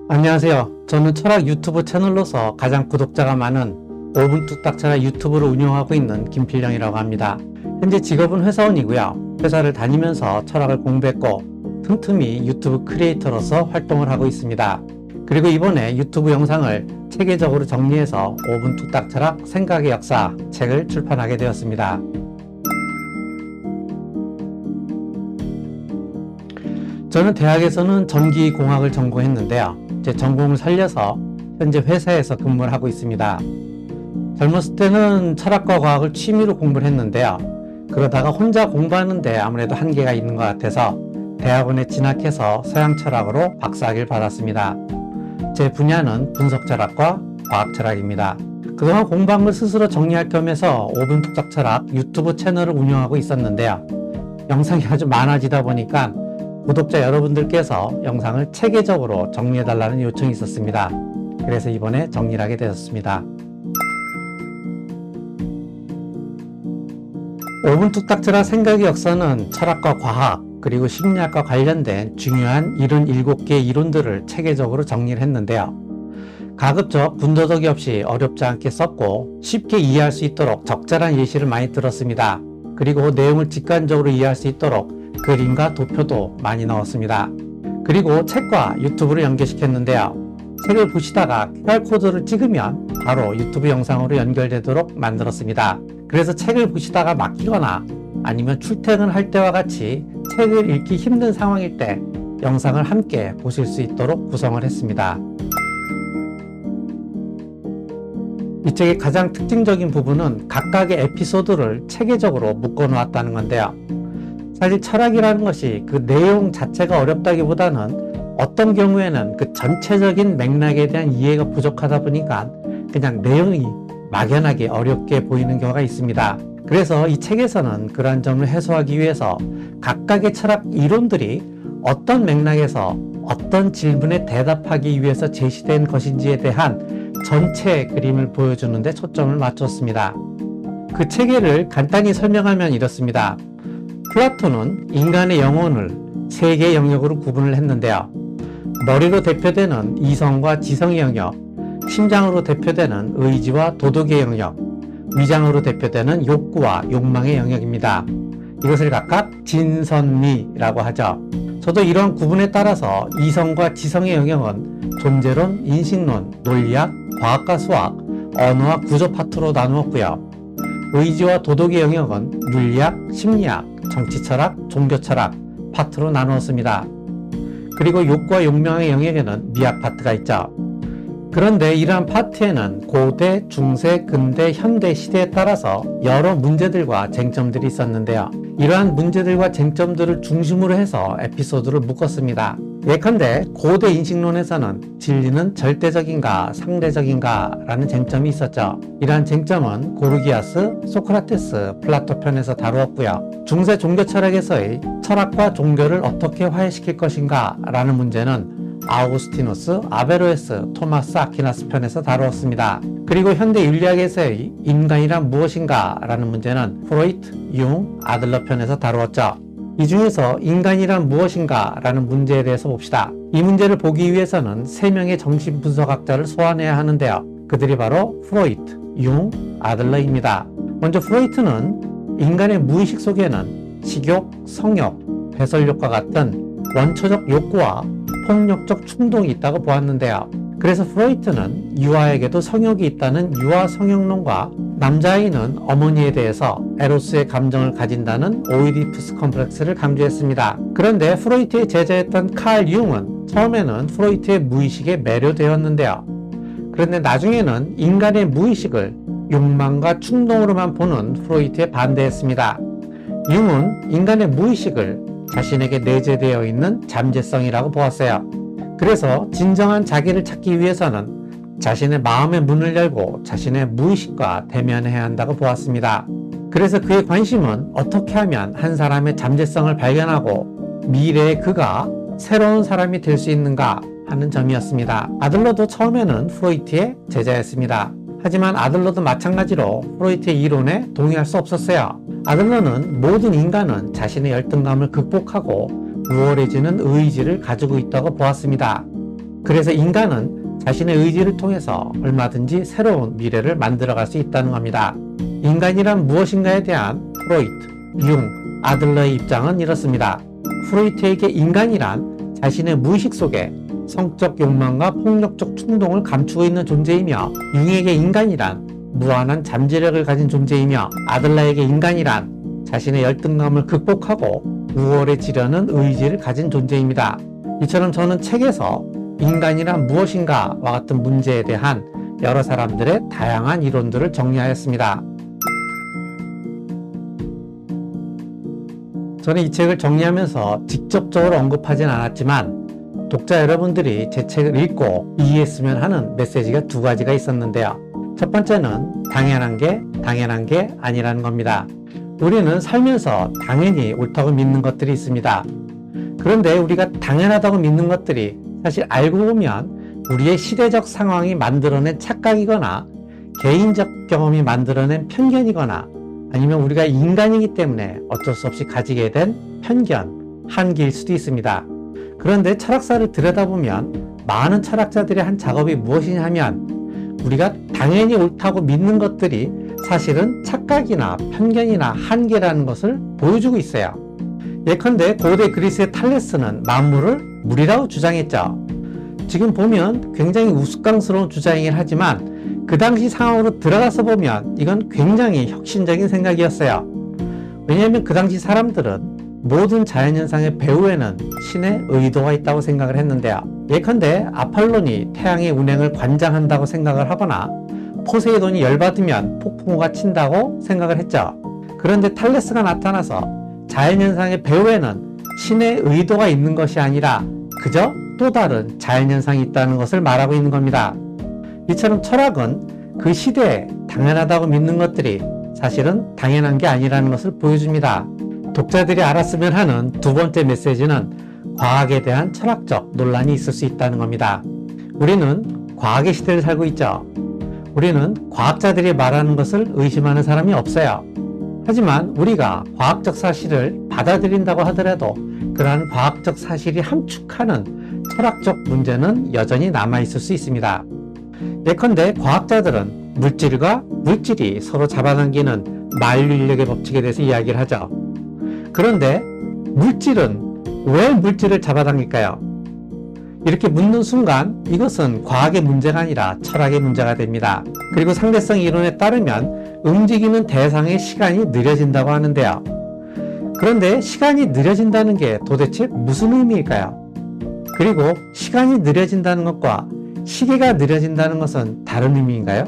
안녕하세요. 저는 철학 유튜브 채널로서 가장 구독자가 많은 5분 뚝딱 철학 유튜브를 운영하고 있는 김필령이라고 합니다. 현재 직업은 회사원이고요. 회사를 다니면서 철학을 공부했고 틈틈이 유튜브 크리에이터로서 활동을 하고 있습니다. 그리고 이번에 유튜브 영상을 체계적으로 정리해서 5분 뚝딱 철학 생각의 역사 책을 출판하게 되었습니다. 저는 대학에서는 전기공학을 전공했는데요. 제 전공을 살려서 현재 회사에서 근무를 하고 있습니다. 젊었을 때는 철학과 과학을 취미로 공부를 했는데요. 그러다가 혼자 공부하는데 아무래도 한계가 있는 것 같아서 대학원에 진학해서 서양 철학으로 박사학위를 받았습니다. 제 분야는 분석철학과 과학철학입니다. 그동안 공부한 걸 스스로 정리할 겸해서 5분 뚝딱 철학 유튜브 채널을 운영하고 있었는데요. 영상이 아주 많아지다 보니까 구독자 여러분들께서 영상을 체계적으로 정리해달라는 요청이 있었습니다. 그래서 이번에 정리를 하게 되었습니다. 5분 뚝딱 철학 생각의 역사는 철학과 과학 그리고 심리학과 관련된 중요한 이론 7개의 이론들을 체계적으로 정리를 했는데요. 가급적 군더더기 없이 어렵지 않게 썼고 쉽게 이해할 수 있도록 적절한 예시를 많이 들었습니다. 그리고 내용을 직관적으로 이해할 수 있도록 그림과 도표도 많이 넣었습니다. 그리고 책과 유튜브를 연결시켰는데요. 책을 보시다가 QR코드를 찍으면 바로 유튜브 영상으로 연결되도록 만들었습니다. 그래서 책을 보시다가 막히거나 아니면 출퇴근할 때와 같이 책을 읽기 힘든 상황일 때 영상을 함께 보실 수 있도록 구성을 했습니다. 이 책의 가장 특징적인 부분은 각각의 에피소드를 체계적으로 묶어 놓았다는 건데요. 사실 철학이라는 것이 그 내용 자체가 어렵다기보다는 어떤 경우에는 그 전체적인 맥락에 대한 이해가 부족하다 보니까 그냥 내용이 막연하게 어렵게 보이는 경우가 있습니다. 그래서 이 책에서는 그러한 점을 해소하기 위해서 각각의 철학 이론들이 어떤 맥락에서 어떤 질문에 대답하기 위해서 제시된 것인지에 대한 전체 그림을 보여주는 데 초점을 맞췄습니다. 그 체계를 간단히 설명하면 이렇습니다. 플라톤은 인간의 영혼을 3개의 영역으로 구분을 했는데요. 머리로 대표되는 이성과 지성의 영역, 심장으로 대표되는 의지와 도덕의 영역, 위장으로 대표되는 욕구와 욕망의 영역입니다. 이것을 각각 진선미라고 하죠. 저도 이러한 구분에 따라서 이성과 지성의 영역은 존재론, 인식론, 논리학, 과학과 수학, 언어와 구조 파트로 나누었고요. 의지와 도덕의 영역은 윤리학, 심리학, 정치철학, 종교철학 파트로 나누었습니다. 그리고 욕구와 욕망의 영역에는 미학 파트가 있죠. 그런데 이러한 파트에는 고대, 중세, 근대, 현대 시대에 따라서 여러 문제들과 쟁점들이 있었는데요. 이러한 문제들과 쟁점들을 중심으로 해서 에피소드를 묶었습니다. 예컨대 고대 인식론에서는 진리는 절대적인가 상대적인가 라는 쟁점이 있었죠. 이러한 쟁점은 고르기아스, 소크라테스, 플라토 편에서 다루었고요. 중세 종교철학에서의 철학과 종교를 어떻게 화해시킬 것인가 라는 문제는 아우구스티누스, 아베로에스, 토마스 아퀴나스 편에서 다루었습니다. 그리고 현대 윤리학에서의 인간이란 무엇인가 라는 문제는 프로이트, 융, 아들러 편에서 다루었죠. 이 중에서 인간이란 무엇인가 라는 문제에 대해서 봅시다. 이 문제를 보기 위해서는 3명의 정신분석학자를 소환해야 하는데요. 그들이 바로 프로이트, 융, 아들러입니다. 먼저 프로이트는 인간의 무의식 속에는 식욕, 성욕, 배설욕과 같은 원초적 욕구와 폭력적 충동이 있다고 보았는데요. 그래서 프로이트는 유아에게도 성욕이 있다는 유아 성욕론과 남자아이는 어머니에 대해서 에로스의 감정을 가진다는 오이디푸스 컴플렉스를 강조했습니다. 그런데 프로이트의 제자였던 칼 융은 처음에는 프로이트의 무의식에 매료되었는데요. 그런데 나중에는 인간의 무의식을 욕망과 충동으로만 보는 프로이트에 반대했습니다. 융은 인간의 무의식을 자신에게 내재되어 있는 잠재성이라고 보았어요. 그래서 진정한 자기를 찾기 위해서는 자신의 마음의 문을 열고 자신의 무의식과 대면해야 한다고 보았습니다. 그래서 그의 관심은 어떻게 하면 한 사람의 잠재성을 발견하고 미래의 그가 새로운 사람이 될 수 있는가 하는 점이었습니다. 아들러도 처음에는 프로이트의 제자였습니다. 하지만 아들러도 마찬가지로 프로이트의 이론에 동의할 수 없었어요. 아들러는 모든 인간은 자신의 열등감을 극복하고 우월해지는 의지를 가지고 있다고 보았습니다. 그래서 인간은 자신의 의지를 통해서 얼마든지 새로운 미래를 만들어갈 수 있다는 겁니다. 인간이란 무엇인가에 대한 프로이트, 융, 아들러의 입장은 이렇습니다. 프로이트에게 인간이란 자신의 무의식 속에 성적 욕망과 폭력적 충동을 감추고 있는 존재이며, 융에게 인간이란 무한한 잠재력을 가진 존재이며, 아들러에게 인간이란 자신의 열등감을 극복하고 우월해지려는 의지를 가진 존재입니다. 이처럼 저는 책에서 인간이란 무엇인가와 같은 문제에 대한 여러 사람들의 다양한 이론들을 정리하였습니다. 저는 이 책을 정리하면서 직접적으로 언급하진 않았지만 독자 여러분들이 제 책을 읽고 이해했으면 하는 메시지가 두 가지가 있었는데요. 첫 번째는 당연한 게 아니라는 겁니다. 우리는 살면서 당연히 옳다고 믿는 것들이 있습니다. 그런데 우리가 당연하다고 믿는 것들이 사실 알고 보면 우리의 시대적 상황이 만들어낸 착각이거나 개인적 경험이 만들어낸 편견이거나 아니면 우리가 인간이기 때문에 어쩔 수 없이 가지게 된 편견, 한계일 수도 있습니다. 그런데 철학사를 들여다보면 많은 철학자들의 한 작업이 무엇이냐 하면 우리가 당연히 옳다고 믿는 것들이 사실은 착각이나 편견이나 한계라는 것을 보여주고 있어요. 예컨대 고대 그리스의 탈레스는 만물을 물이라고 주장했죠. 지금 보면 굉장히 우스꽝스러운 주장이긴 하지만 그 당시 상황으로 들어가서 보면 이건 굉장히 혁신적인 생각이었어요. 왜냐하면 그 당시 사람들은 모든 자연현상의 배후에는 신의 의도가 있다고 생각을 했는데요. 예컨대 아폴론이 태양의 운행을 관장한다고 생각을 하거나 포세이돈이 열받으면 폭풍우가 친다고 생각을 했죠. 그런데 탈레스가 나타나서 자연현상의 배후에는 신의 의도가 있는 것이 아니라 그저 또 다른 자연현상이 있다는 것을 말하고 있는 겁니다. 이처럼 철학은 그 시대에 당연하다고 믿는 것들이 사실은 당연한 게 아니라는 것을 보여줍니다. 독자들이 알았으면 하는 두 번째 메시지는 과학에 대한 철학적 논란이 있을 수 있다는 겁니다. 우리는 과학의 시대를 살고 있죠. 우리는 과학자들이 말하는 것을 의심하는 사람이 없어요. 하지만 우리가 과학적 사실을 받아들인다고 하더라도 그러한 과학적 사실이 함축하는 철학적 문제는 여전히 남아있을 수 있습니다. 예컨대 과학자들은 물질과 물질이 서로 잡아당기는 만류인력의 법칙에 대해서 이야기를 하죠. 그런데 물질은 왜 물질을 잡아당길까요? 이렇게 묻는 순간 이것은 과학의 문제가 아니라 철학의 문제가 됩니다. 그리고 상대성 이론에 따르면 움직이는 대상의 시간이 느려진다고 하는데요. 그런데 시간이 느려진다는 게 도대체 무슨 의미일까요? 그리고 시간이 느려진다는 것과 시계가 느려진다는 것은 다른 의미인가요?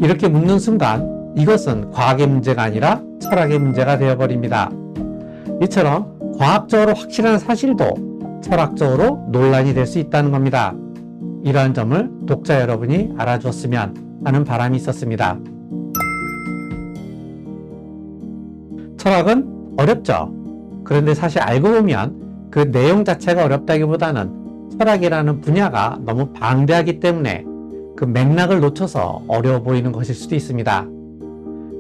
이렇게 묻는 순간 이것은 과학의 문제가 아니라 철학의 문제가 되어버립니다. 이처럼 과학적으로 확실한 사실도 철학적으로 논란이 될 수 있다는 겁니다. 이러한 점을 독자 여러분이 알아주었으면 하는 바람이 있었습니다. 철학은 어렵죠. 그런데 사실 알고 보면 그 내용 자체가 어렵다기보다는 철학이라는 분야가 너무 방대하기 때문에 그 맥락을 놓쳐서 어려워 보이는 것일 수도 있습니다.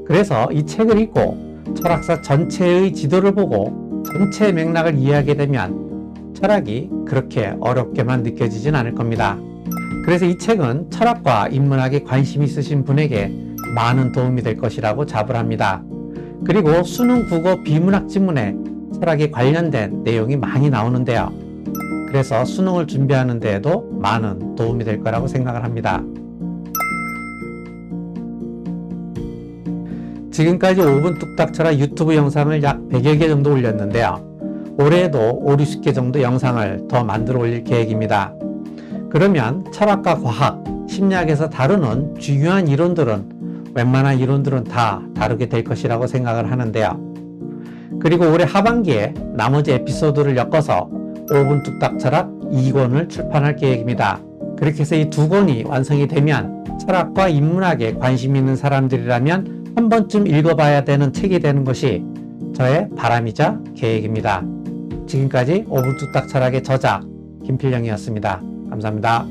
그래서 이 책을 읽고 철학사 전체의 지도를 보고 전체 맥락을 이해하게 되면 철학이 그렇게 어렵게만 느껴지진 않을 겁니다. 그래서 이 책은 철학과 인문학에 관심이 있으신 분에게 많은 도움이 될 것이라고 자부합니다. 그리고 수능, 국어, 비문학 지문에 철학에 관련된 내용이 많이 나오는데요. 그래서 수능을 준비하는 데에도 많은 도움이 될 거라고 생각을 합니다. 지금까지 5분 뚝딱 철학 유튜브 영상을 약 100여 개 정도 올렸는데요. 올해에도 5, 60개 정도 영상을 더 만들어 올릴 계획입니다. 그러면 철학과 과학, 심리학에서 다루는 중요한 이론들은 웬만한 이론들은 다 다루게 될 것이라고 생각을 하는데요. 그리고 올해 하반기에 나머지 에피소드를 엮어서 5분 뚝딱 철학 2권을 출판할 계획입니다. 그렇게 해서 이 두 권이 완성이 되면 철학과 인문학에 관심 있는 사람들이라면 한 번쯤 읽어봐야 되는 책이 되는 것이 저의 바람이자 계획입니다. 지금까지 5분 뚝딱 철학의 저자 김필영이었습니다. 감사합니다.